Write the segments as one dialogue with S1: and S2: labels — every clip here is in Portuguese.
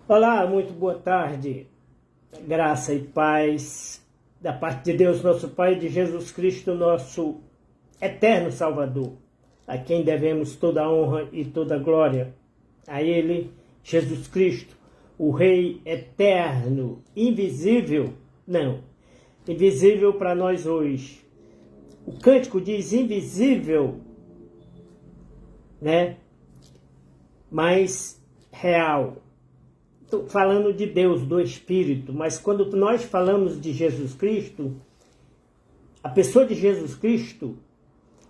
S1: Olá, muito boa tarde. Graça e paz da parte de Deus, nosso Pai, e de Jesus Cristo, nosso eterno Salvador, a quem devemos toda a honra e toda a glória. A Ele, Jesus Cristo, o Rei eterno, invisível, invisível para nós hoje. O cântico diz invisível, mas real. Estou falando de Deus, do Espírito, mas quando nós falamos de Jesus Cristo, a pessoa de Jesus Cristo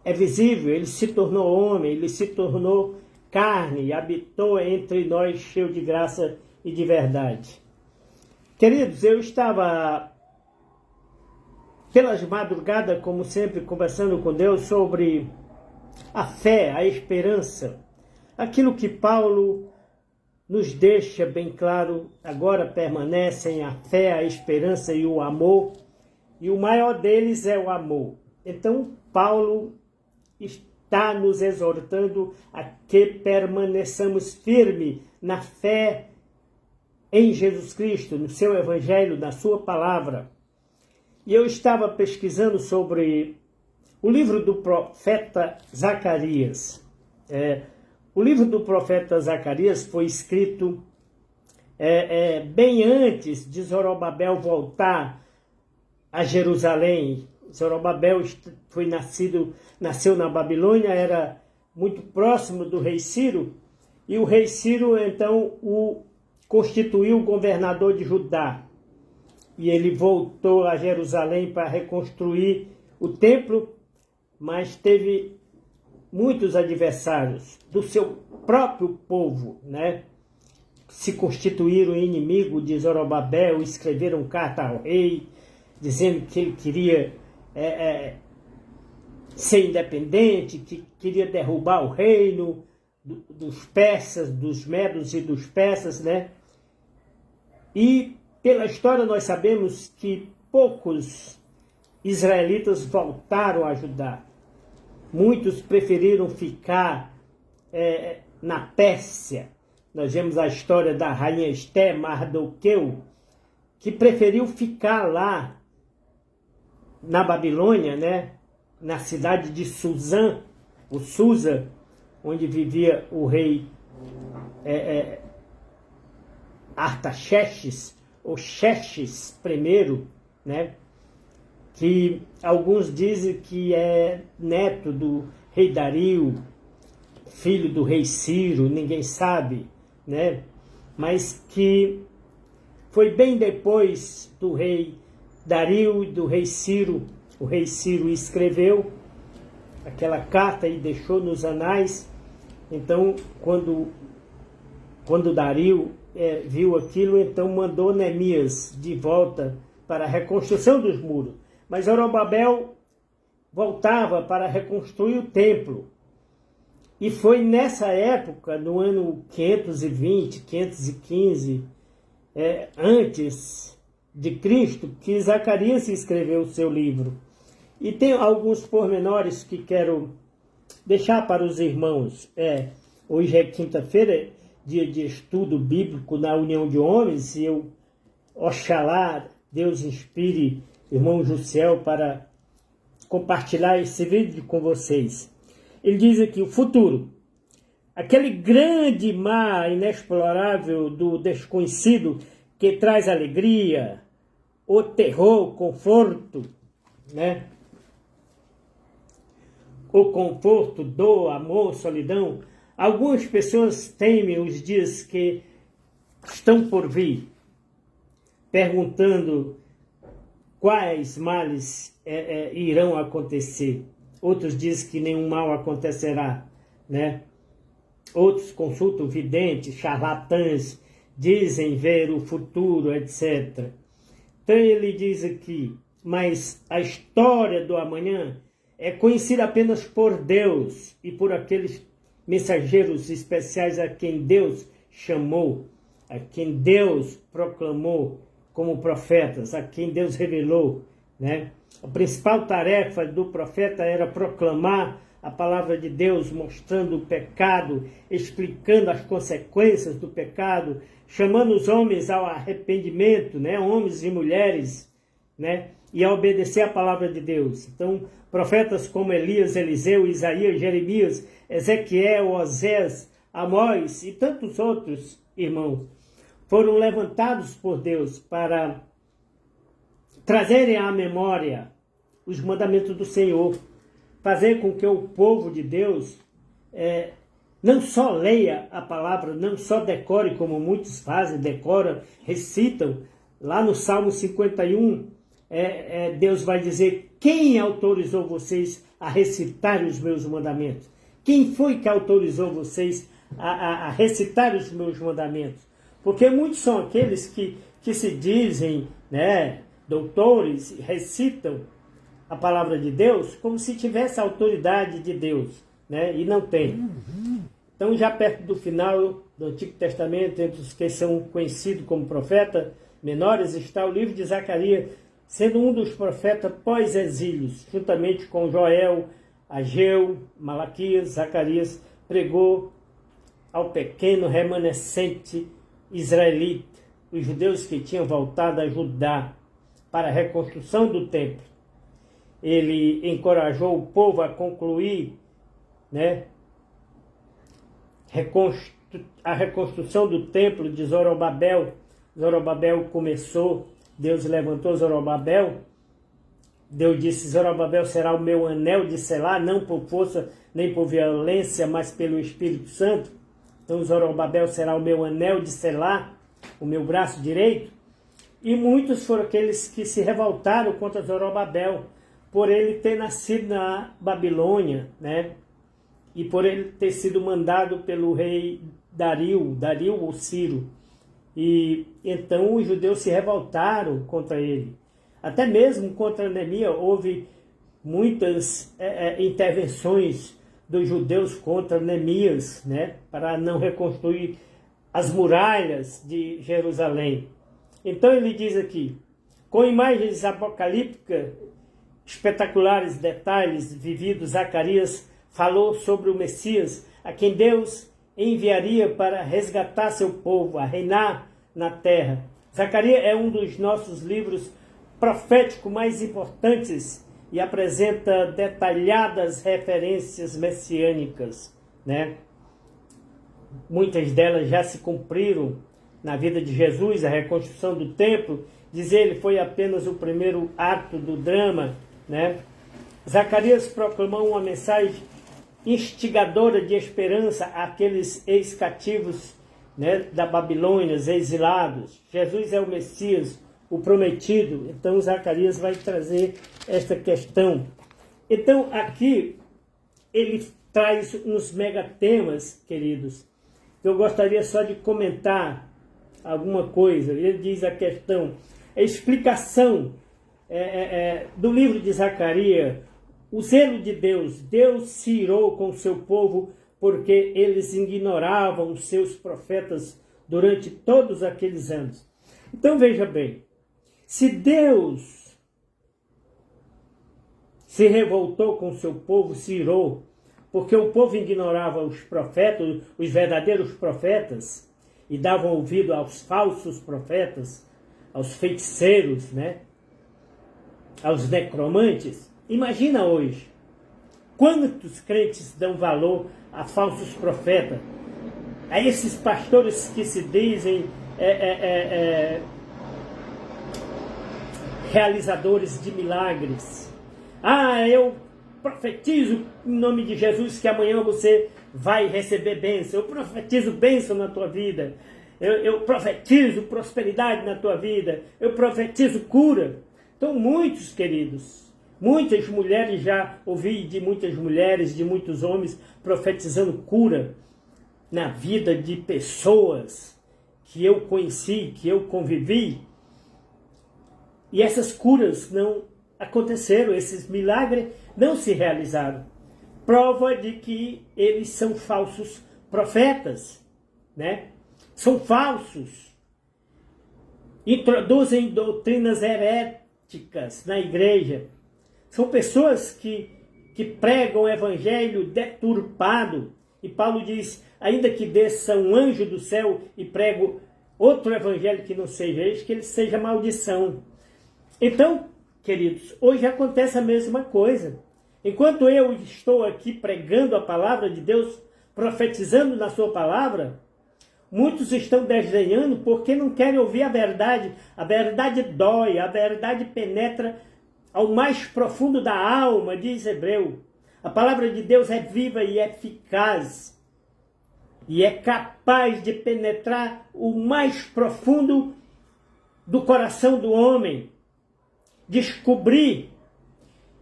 S1: é visível, ele se tornou homem, ele se tornou carne, habitou entre nós cheio de graça e de verdade. Queridos, eu estava pelas madrugadas, como sempre, conversando com Deus sobre a fé, a esperança, aquilo que Paulo nos deixa bem claro, agora permanecem a fé, a esperança e o amor, e o maior deles é o amor. Então, Paulo está nos exortando a que permaneçamos firmes na fé em Jesus Cristo, no seu Evangelho, na sua palavra. E eu estava pesquisando sobre o livro do profeta Zacarias. O livro do profeta Zacarias foi escrito bem antes de Zorobabel voltar a Jerusalém. Zorobabel nasceu na Babilônia, era muito próximo do rei Ciro, e o rei Ciro então o constituiu governador de Judá. E ele voltou a Jerusalém para reconstruir o templo, mas teve muitos adversários do seu próprio povo, se constituíram inimigo de Zorobabel, escreveram carta ao rei, dizendo que ele queria ser independente, que queria derrubar o reino dos persas, dos medos e dos persas, E pela história nós sabemos que poucos israelitas voltaram a ajudar. Muitos preferiram ficar na Pérsia. Nós vemos a história da rainha Esther, Mardoqueu, que preferiu ficar lá na Babilônia, na cidade de Suzã, ou Susa, onde vivia o rei Artaxerxes, ou Xerxes I, que alguns dizem que é neto do rei Dario, filho do rei Ciro, ninguém sabe, mas que foi bem depois do rei Dario e do rei Ciro. O rei Ciro escreveu aquela carta e deixou nos anais. Então, quando Dario viu aquilo, então mandou Neemias de volta para a reconstrução dos muros. Mas Zorobabel voltava para reconstruir o templo. E foi nessa época, no ano 520, 515, antes de Cristo, que Zacarias escreveu o seu livro. E tem alguns pormenores que quero deixar para os irmãos. Hoje é quinta-feira, dia de estudo bíblico na União de Homens, e oxalá Deus inspire irmão Jussiel para compartilhar esse vídeo com vocês. Ele diz aqui, o futuro, aquele grande mar inexplorável do desconhecido que traz alegria, o terror, o conforto, O conforto, dor, amor, solidão. Algumas pessoas temem os dias que estão por vir, perguntando quais males irão acontecer. Outros dizem que nenhum mal acontecerá, Outros consultam videntes, charlatãs, dizem ver o futuro, etc. Então ele diz aqui, mas a história do amanhã é conhecida apenas por Deus e por aqueles mensageiros especiais a quem Deus chamou, a quem Deus proclamou como profetas, a quem Deus revelou, A principal tarefa do profeta era proclamar a palavra de Deus, mostrando o pecado, explicando as consequências do pecado, chamando os homens ao arrependimento, né? Homens e mulheres, né? E a obedecer a palavra de Deus. Então, profetas como Elias, Eliseu, Isaías, Jeremias, Ezequiel, Osés, Amós e tantos outros irmãos foram levantados por Deus para trazerem à memória os mandamentos do Senhor, fazer com que o povo de Deus não só leia a palavra, não só decore como muitos fazem, decoram, recitam. Lá no Salmo 51, Deus vai dizer: quem autorizou vocês a recitar os meus mandamentos? Quem foi que autorizou vocês a recitar os meus mandamentos? Porque muitos são aqueles que se dizem, né, doutores, recitam a palavra de Deus como se tivesse a autoridade de Deus, né, e não tem. Então, já perto do final do Antigo Testamento, entre os que são conhecidos como profetas menores, está o livro de Zacarias, sendo um dos profetas pós-exílios, juntamente com Joel, Ageu, Malaquias. Zacarias pregou ao pequeno remanescente israelita, os judeus que tinham voltado a Judá para a reconstrução do templo. Ele encorajou o povo a concluir, né, a reconstrução do templo de Zorobabel. Zorobabel começou, Deus levantou Zorobabel. Deus disse: Zorobabel será o meu anel de selar, não por força nem por violência, mas pelo Espírito Santo. Então Zorobabel será o meu anel de selar, o meu braço direito. E muitos foram aqueles que se revoltaram contra Zorobabel, por ele ter nascido na Babilônia, né? E por ele ter sido mandado pelo rei Dario ou Ciro. E então os judeus se revoltaram contra ele. Até mesmo contra Neemias houve muitas intervenções dos judeus contra Neemias, né, para não reconstruir as muralhas de Jerusalém. Então ele diz aqui: com imagens apocalípticas, espetaculares detalhes vividos, Zacarias falou sobre o Messias, a quem Deus enviaria para resgatar seu povo, a reinar na terra. Zacarias é um dos nossos livros proféticos mais importantes e apresenta detalhadas referências messiânicas, né? Muitas delas já se cumpriram na vida de Jesus. A reconstrução do templo, diz ele, foi apenas o primeiro ato do drama, né? Zacarias proclamou uma mensagem instigadora de esperança àqueles ex-cativos, né, da Babilônia, exilados. Jesus é o Messias, o prometido. Então Zacarias vai trazer esta questão. Então aqui ele traz uns megatemas, queridos. Eu gostaria só de comentar alguma coisa. Ele diz a questão, a explicação do livro de Zacarias. O zelo de Deus. Deus se irou com o seu povo porque eles ignoravam os seus profetas durante todos aqueles anos. Então veja bem, se Deus se revoltou com o seu povo, se irou, porque o povo ignorava os profetas, os verdadeiros profetas, e davam ouvido aos falsos profetas, aos feiticeiros, né? Aos necromantes. Imagina hoje, quantos crentes dão valor a falsos profetas, a esses pastores que se dizem realizadores de milagres. Eu profetizo em nome de Jesus que amanhã você vai receber bênção. Eu profetizo bênção na tua vida. Eu profetizo prosperidade na tua vida. Eu profetizo cura. Então muitos, queridos, muitas mulheres, já ouvi de muitas mulheres, de muitos homens profetizando cura na vida de pessoas que eu conheci, que eu convivi. E essas curas não aconteceram, esses milagres não se realizaram. Prova de que eles são falsos profetas, né? São falsos. Introduzem doutrinas heréticas na igreja. São pessoas que que pregam o evangelho deturpado. E Paulo diz, ainda que desça um anjo do céu e prego outro evangelho que não seja este, que ele seja maldição. Então, queridos, hoje acontece a mesma coisa. Enquanto eu estou aqui pregando a palavra de Deus, profetizando na sua palavra, muitos estão desdenhando porque não querem ouvir a verdade. A verdade dói, a verdade penetra ao mais profundo da alma, diz Hebreu. A palavra de Deus é viva e eficaz. E é capaz de penetrar o mais profundo do coração do homem. Descobrir,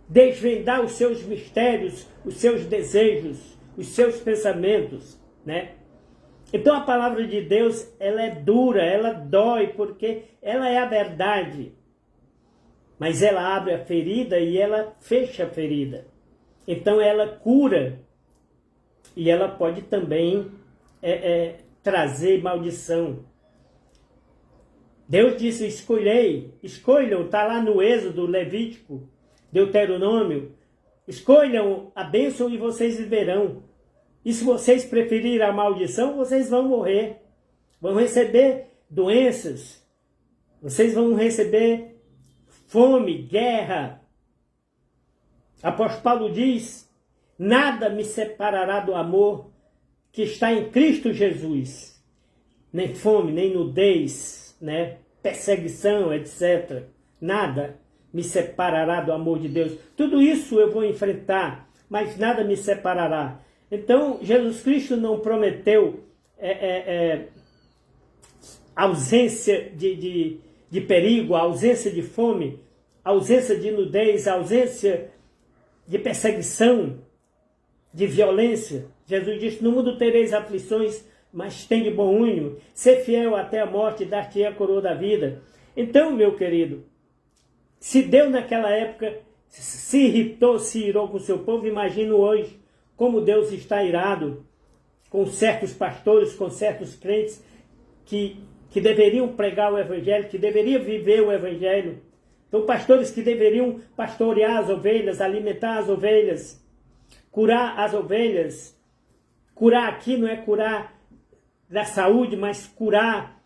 S1: desvendar os seus mistérios, os seus desejos, os seus pensamentos, né? Então a palavra de Deus, ela é dura, ela dói, porque ela é a verdade. Mas ela abre a ferida e ela fecha a ferida. Então ela cura e ela pode também trazer maldição. Deus disse, escolham, está lá no Êxodo, Levítico, Deuteronômio, escolham a bênção e vocês viverão. E se vocês preferirem a maldição, vocês vão morrer, vão receber doenças, vocês vão receber fome, guerra. Apóstolo Paulo diz, nada me separará do amor que está em Cristo Jesus. Nem fome, nem nudez, né? Perseguição, etc. Nada me separará do amor de Deus. Tudo isso eu vou enfrentar, mas nada me separará. Então, Jesus Cristo não prometeu ausência de perigo, ausência de fome, ausência de nudez, ausência de perseguição, de violência. Jesus disse, no mundo tereis aflições, mas tem de bom ânimo, ser fiel até a morte, dar-te a coroa da vida. Então, meu querido, se Deus naquela época se irritou, se irou com o seu povo, imagino hoje como Deus está irado com certos pastores, com certos crentes que deveriam pregar o evangelho, que deveriam viver o evangelho. Então, pastores que deveriam pastorear as ovelhas, alimentar as ovelhas, curar as ovelhas. Curar aqui não é curar da saúde, mas curar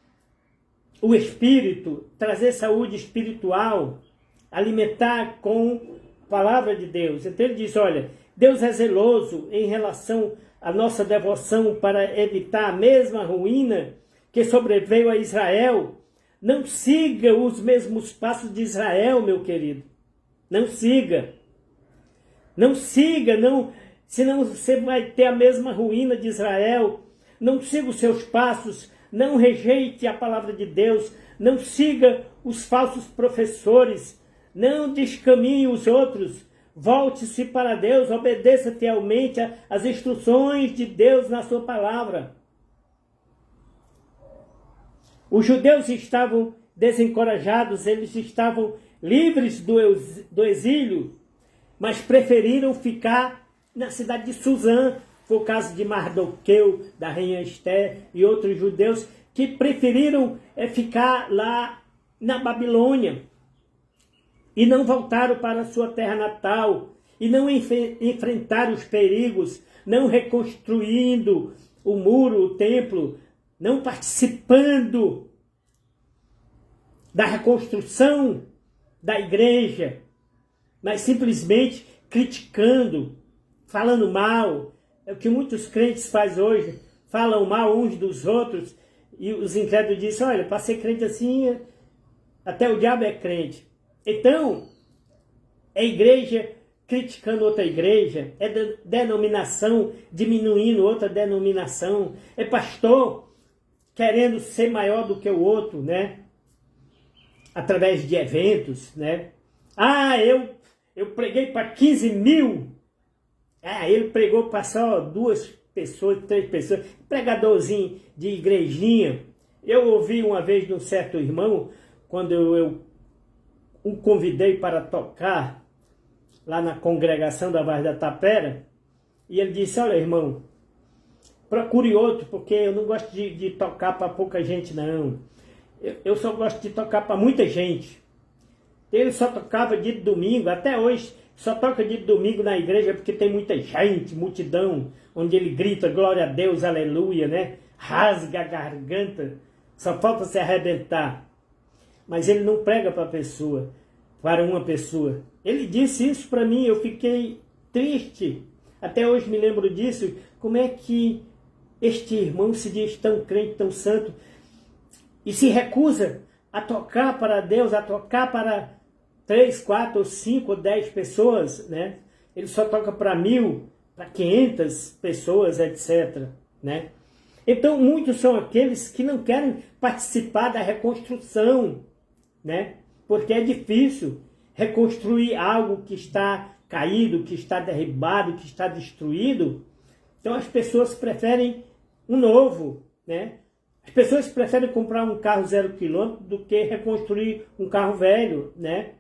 S1: o espírito, trazer saúde espiritual, alimentar com a palavra de Deus. Então ele diz, olha, Deus é zeloso em relação à nossa devoção para evitar a mesma ruína que sobreveio a Israel. Não siga os mesmos passos de Israel, meu querido. Não siga. Não siga, não, senão você vai ter a mesma ruína de Israel. Não siga os seus passos, não rejeite a palavra de Deus, não siga os falsos professores, não descaminhe os outros. Volte-se para Deus, obedeça fielmente às instruções de Deus na sua palavra. Os judeus estavam desencorajados, eles estavam livres do exílio, mas preferiram ficar na cidade de Suzã. Foi o caso de Mardoqueu, da rainha Esther e outros judeus que preferiram ficar lá na Babilônia e não voltaram para a sua terra natal e não enfrentaram os perigos, não reconstruindo o muro, o templo, não participando da reconstrução da igreja, mas simplesmente criticando, falando mal. É o que muitos crentes fazem hoje, falam mal uns dos outros, e os incrédulos dizem, olha, para ser crente assim, até o diabo é crente. Então, é igreja criticando outra igreja, é denominação diminuindo outra denominação, é pastor querendo ser maior do que o outro, né? Através de eventos, né? Ah, eu preguei para 15 mil. Ah, ele pregou para só 2 pessoas, 3 pessoas. Pregadorzinho de igrejinha. Eu ouvi uma vez de um certo irmão, quando eu o convidei para tocar lá na congregação da Vaz da Tapera, e ele disse, olha irmão, procure outro, porque eu não gosto de tocar para pouca gente não. Eu só gosto de tocar para muita gente. Ele só tocava dia de domingo, até hoje só toca de domingo na igreja porque tem muita gente, multidão, onde ele grita glória a Deus, aleluia, né? Rasga a garganta, só falta se arrebentar. Mas ele não prega para uma pessoa. Ele disse isso para mim, eu fiquei triste. Até hoje me lembro disso. Como é que este irmão se diz tão crente, tão santo, e se recusa a tocar para Deus, a tocar para 3, 4, 5 ou 10 pessoas, né? Ele só toca para 1000, para 500 pessoas, etc, né? Então, muitos são aqueles que não querem participar da reconstrução, né? Porque é difícil reconstruir algo que está caído, que está derribado, que está destruído. Então, as pessoas preferem um novo, né? As pessoas preferem comprar um carro 0 km do que reconstruir um carro velho, né?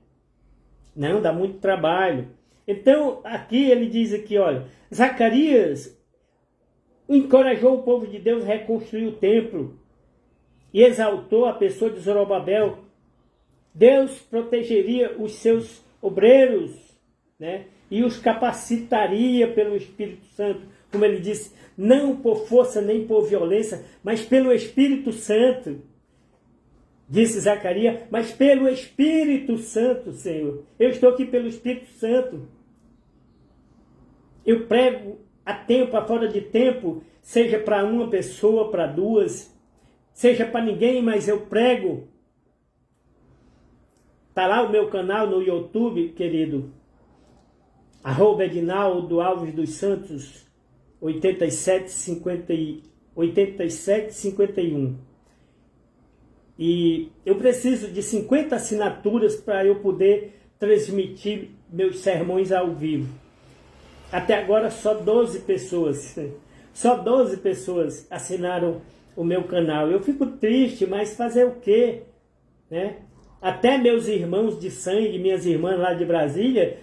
S1: Não, dá muito trabalho. Então, aqui ele diz aqui, olha, Zacarias encorajou o povo de Deus a reconstruir o templo e exaltou a pessoa de Zorobabel. Deus protegeria os seus obreiros, né? E os capacitaria pelo Espírito Santo, como ele disse, não por força nem por violência, mas pelo Espírito Santo. Disse Zacarias, mas pelo Espírito Santo, Senhor. Eu estou aqui pelo Espírito Santo. Eu prego a tempo, a fora de tempo, seja para uma pessoa, para duas, seja para ninguém, mas eu prego. Está lá o meu canal no YouTube, querido. @Edinaldo Alves dos Santos, 8751. E eu preciso de 50 assinaturas para eu poder transmitir meus sermões ao vivo. Até agora só 12 pessoas. Só 12 pessoas assinaram o meu canal. Eu fico triste, mas fazer o quê? Né? Até meus irmãos de sangue, minhas irmãs lá de Brasília,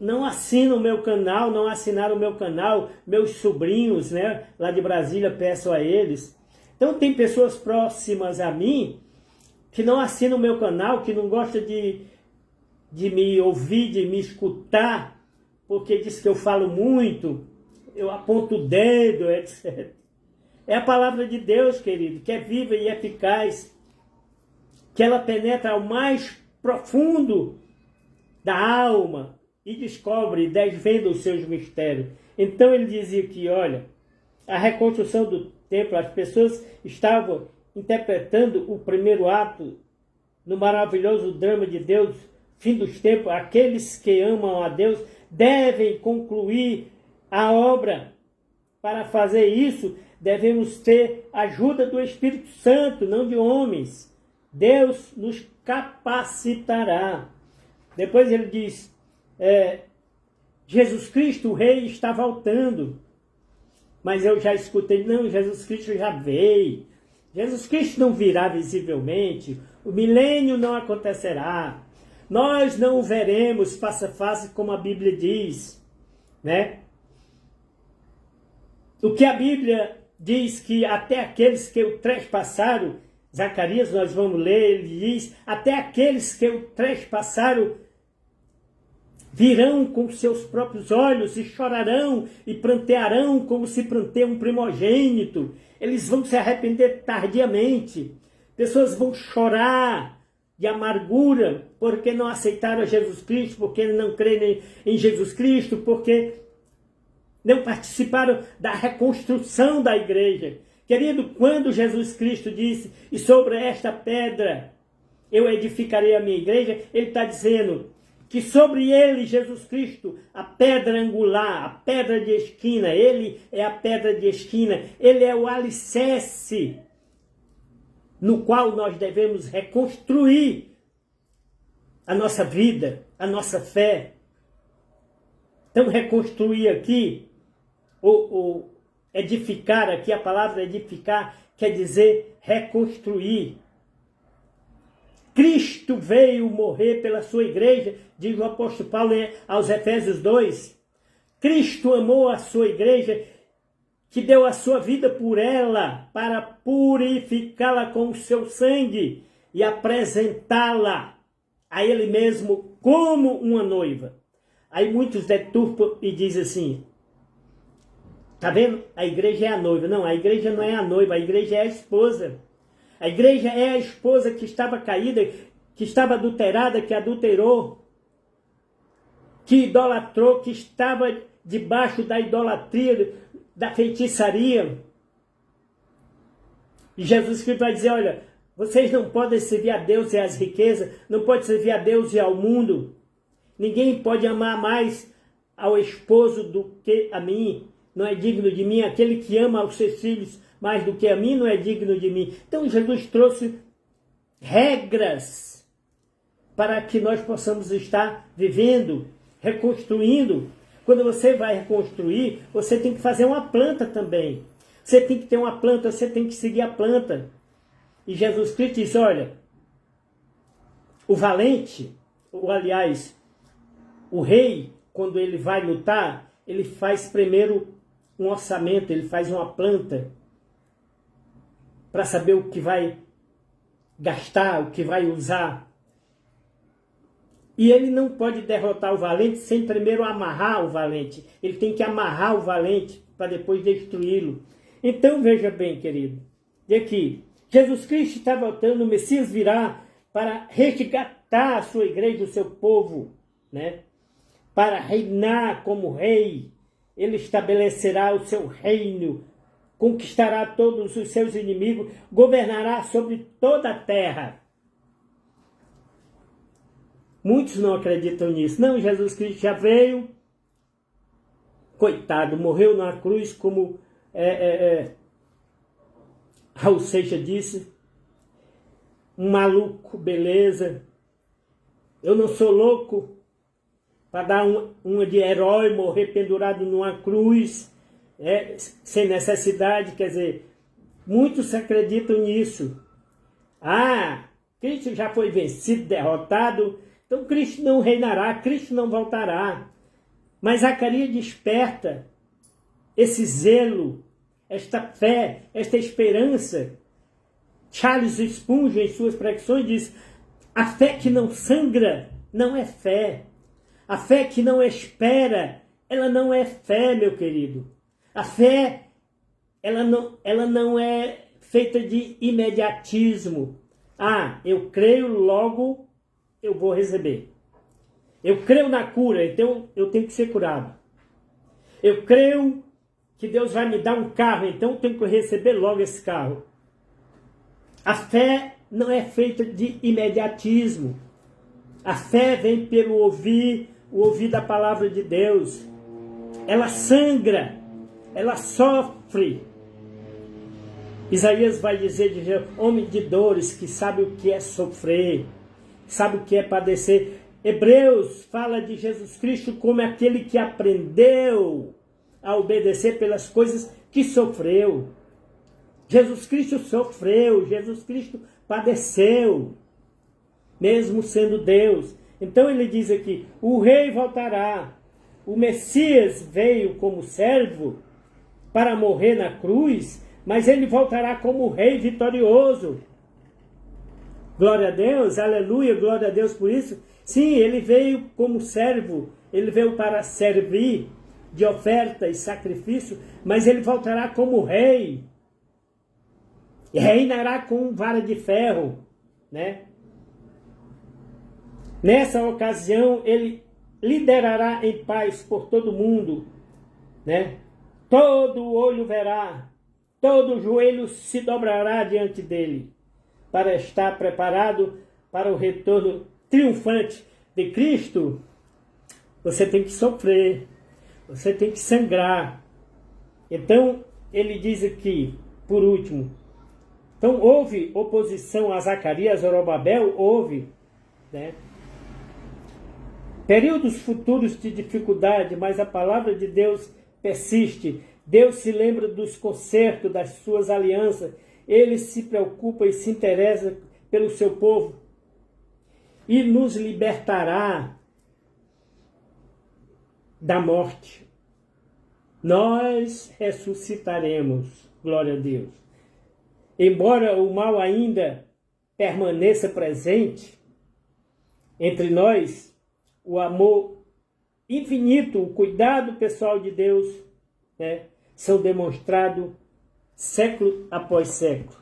S1: não assinam o meu canal, não assinaram o meu canal. Meus sobrinhos, né, lá de Brasília, peço a eles. Então tem pessoas próximas a mim que não assinam o meu canal, que não gostam de me ouvir, de me escutar, porque diz que eu falo muito, eu aponto o dedo, etc. É a palavra de Deus, querido, que é viva e eficaz, que ela penetra ao mais profundo da alma e descobre, desvenda os seus mistérios. Então ele dizia que, olha, a reconstrução do templo, as pessoas estavam interpretando o primeiro ato no maravilhoso drama de Deus, fim dos tempos. Aqueles que amam a Deus devem concluir a obra. Para fazer isso, devemos ter ajuda do Espírito Santo, não de homens. Deus nos capacitará. Depois ele diz, Jesus Cristo, o Rei, está voltando. Mas eu já escutei, não, Jesus Cristo já veio. Jesus Cristo não virá visivelmente. O milênio não acontecerá. Nós não o veremos face a face, como a Bíblia diz, né? O que a Bíblia diz que até aqueles que o trespassaram, Zacarias, nós vamos ler, ele diz, até aqueles que o trespassaram virão com seus próprios olhos e chorarão e prantearão como se pranteia um primogênito. Eles vão se arrepender tardiamente. Pessoas vão chorar de amargura porque não aceitaram Jesus Cristo, porque não creem em Jesus Cristo, porque não participaram da reconstrução da igreja. Querido, quando Jesus Cristo disse, e sobre esta pedra eu edificarei a minha igreja, ele está dizendo que sobre ele, Jesus Cristo, a pedra angular, a pedra de esquina, ele é a pedra de esquina, ele é o alicerce no qual nós devemos reconstruir a nossa vida, a nossa fé. Então, reconstruir aqui, ou edificar, aqui a palavra edificar quer dizer reconstruir. Cristo veio morrer pela sua igreja, diz o apóstolo Paulo aos Efésios 2. Cristo amou a sua igreja, que deu a sua vida por ela, para purificá-la com o seu sangue e apresentá-la a ele mesmo como uma noiva. Aí muitos deturpam e dizem assim, tá vendo? A igreja é a noiva. Não, a igreja não é a noiva, a igreja é a esposa. A igreja é a esposa que estava caída, que estava adulterada, que adulterou, que idolatrou, que estava debaixo da idolatria, da feitiçaria. E Jesus Cristo vai dizer, olha, vocês não podem servir a Deus e às riquezas, não podem servir a Deus e ao mundo. Ninguém pode amar mais ao esposo do que a mim, não é digno de mim. Aquele que ama aos seus filhos mais do que a mim não é digno de mim. Então Jesus trouxe regras para que nós possamos estar vivendo, reconstruindo. Quando você vai reconstruir, você tem que fazer uma planta também. Você tem que ter uma planta, você tem que seguir a planta. E Jesus Cristo diz, olha, o valente, ou aliás, o rei, quando ele vai lutar, ele faz primeiro um orçamento, ele faz uma planta para saber o que vai gastar, o que vai usar. E ele não pode derrotar o valente sem primeiro amarrar o valente. Ele tem que amarrar o valente para depois destruí-lo. Então veja bem, querido, de aqui, Jesus Cristo está voltando, o Messias virá para resgatar a sua igreja, o seu povo, né? Para reinar como rei. Ele estabelecerá o seu reino, conquistará todos os seus inimigos, governará sobre toda a terra. Muitos não acreditam nisso. Não, Jesus Cristo já veio, coitado, morreu na cruz como Raul Seixas disse, um maluco, beleza. Eu não sou louco para dar uma de herói, morrer pendurado numa cruz, sem necessidade. Quer dizer, muitos acreditam nisso. Ah, Cristo já foi vencido, derrotado, então Cristo não reinará, Cristo não voltará. Mas Zacarias desperta esse zelo, esta fé, esta esperança. Charles Spurgeon, em suas pregações, diz, a fé que não sangra não é fé. A fé que não espera, ela não é fé, meu querido. A fé, ela não é feita de imediatismo. Ah, eu creio, logo eu vou receber. Eu creio na cura, então eu tenho que ser curado. Eu creio que Deus vai me dar um carro, então eu tenho que receber logo esse carro. A fé não é feita de imediatismo. A fé vem pelo ouvir, o ouvir da palavra de Deus. Ela sangra, ela sofre. Isaías vai dizer de Deus, homem de dores, que sabe o que é sofrer, sabe o que é padecer. Hebreus fala de Jesus Cristo como aquele que aprendeu a obedecer pelas coisas que sofreu. Jesus Cristo sofreu, Jesus Cristo padeceu, mesmo sendo Deus. Então ele diz aqui, o rei voltará. O Messias veio como servo para morrer na cruz, mas ele voltará como rei vitorioso. Glória a Deus, aleluia, glória a Deus por isso. Sim, ele veio como servo, ele veio para servir de oferta e sacrifício, mas ele voltará como rei. E reinará com vara de ferro, né? Nessa ocasião, ele liderará em paz por todo mundo, né? Todo olho verá, todo joelho se dobrará diante dele, para estar preparado para o retorno triunfante de Cristo. Você tem que sofrer, você tem que sangrar. Então, ele diz aqui, por último, então houve oposição a Zacarias, Zorobabel, houve, né? Períodos futuros de dificuldade, mas a palavra de Deus persiste. Deus se lembra dos concertos, das suas alianças. Ele se preocupa e se interessa pelo seu povo. E nos libertará da morte. Nós ressuscitaremos. Glória a Deus. Embora o mal ainda permaneça presente entre nós, o amor infinito, o cuidado pessoal de Deus, né, são demonstrados século após século.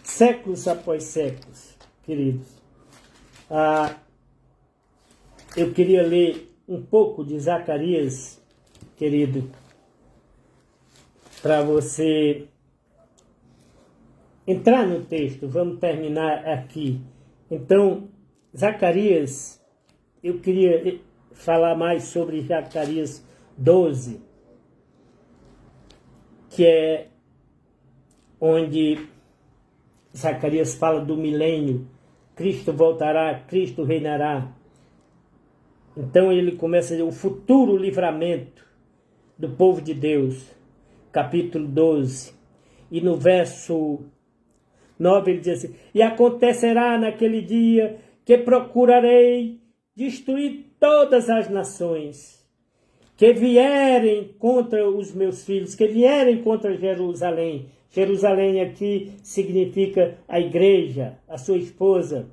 S1: Séculos após séculos, queridos. Eu queria ler um pouco de Zacarias, querido, para você entrar no texto. Vamos terminar aqui. Então, Zacarias, eu queria falar mais sobre Zacarias 12, que é onde Zacarias fala do milênio. Cristo voltará, Cristo reinará. Então ele começa a dizer o futuro livramento do povo de Deus, capítulo 12. E no verso 9 ele diz assim: e acontecerá naquele dia que procurarei destruir todas as nações que vierem contra os meus filhos, que vierem contra Jerusalém. Jerusalém aqui significa a igreja, a sua esposa.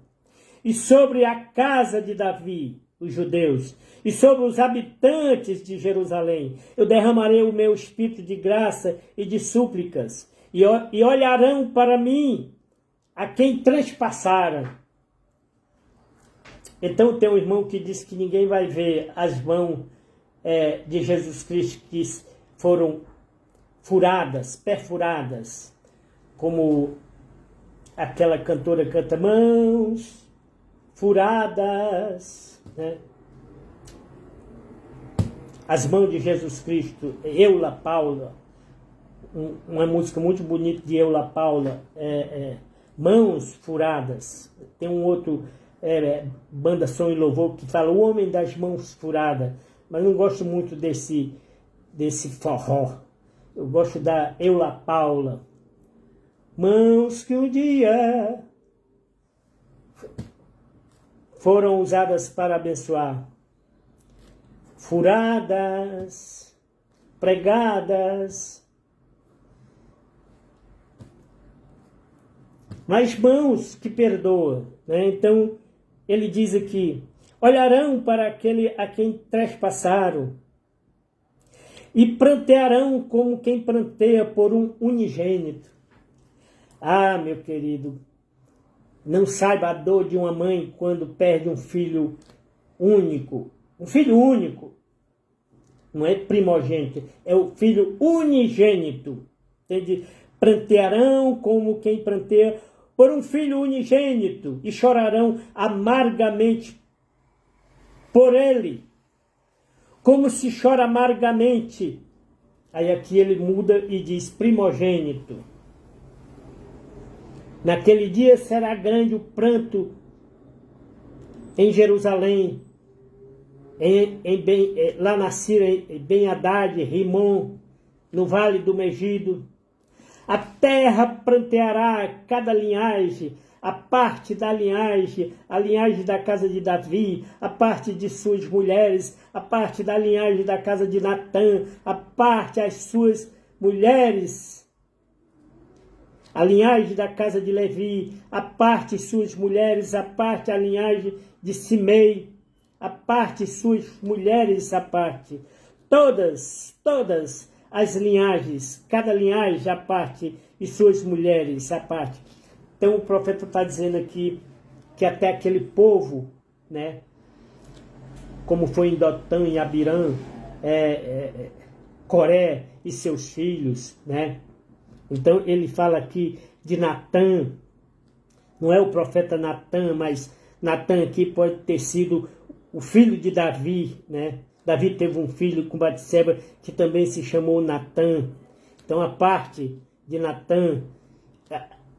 S1: E sobre a casa de Davi, os judeus, e sobre os habitantes de Jerusalém, eu derramarei o meu espírito de graça e de súplicas, e olharão para mim a quem transpassaram. Então tem um irmão que diz que ninguém vai ver as mãos de Jesus Cristo que foram furadas, perfuradas, como aquela cantora canta, mãos furadas, né? As mãos de Jesus Cristo, Eula Paula, uma música muito bonita de Eula Paula, mãos furadas. Tem um outro banda Som e Louvor que fala o homem das mãos furadas, mas não gosto muito desse forró. Eu gosto da Eula Paula. Mãos que um dia foram usadas para abençoar, furadas, pregadas, mas mãos que perdoam, né? Então ele diz aqui: olharão para aquele a quem trespassaram e prantearão como quem pranteia por um unigênito. Ah, meu querido, não saiba a dor de uma mãe quando perde um filho único. Um filho único. Não é primogênito, é o filho unigênito. Entende? Prantearão como quem pranteia por um filho unigênito e chorarão amargamente por ele. Como se chora amargamente. Aí aqui ele muda e diz primogênito. Naquele dia será grande o pranto em Jerusalém, lá na Síria, em Ben-Hadad, Rimon, no vale do Megido. A terra pranteará cada linhagem, a parte da linhagem, a linhagem da casa de Davi, a parte de suas mulheres, a parte da linhagem da casa de Natã, a parte das suas mulheres, a linhagem da casa de Levi, a parte suas mulheres, a parte a linhagem de Simei, a parte suas mulheres, a parte. Todas as linhagens, cada linhagem a parte e suas mulheres a parte. Então o profeta está dizendo aqui que até aquele povo, né, como foi em Dotã e Abirã, Coré e seus filhos, né? Então ele fala aqui de Natã, não é o profeta Natã, mas Natã aqui pode ter sido o filho de Davi, né? Davi teve um filho com Batseba que também se chamou Natã. Então a parte de Natã,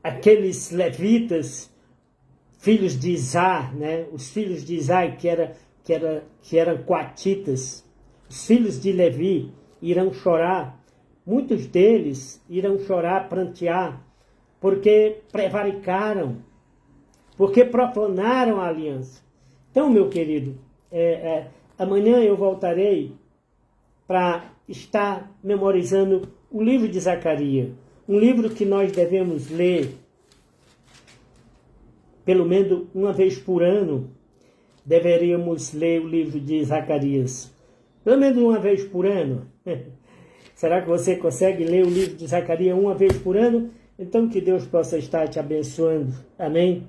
S1: aqueles levitas, filhos de Isá, né? Os filhos de Isá que eram coatitas, os filhos de Levi irão chorar. Muitos deles irão chorar, prantear, porque prevaricaram, porque profanaram a aliança. Então, meu querido, amanhã eu voltarei para estar memorizando o livro de Zacarias, um livro que nós devemos ler pelo menos uma vez por ano, deveríamos ler o livro de Zacarias? Pelo menos uma vez por ano. Será que você consegue ler o livro de Zacarias uma vez por ano? Então que Deus possa estar te abençoando. Amém?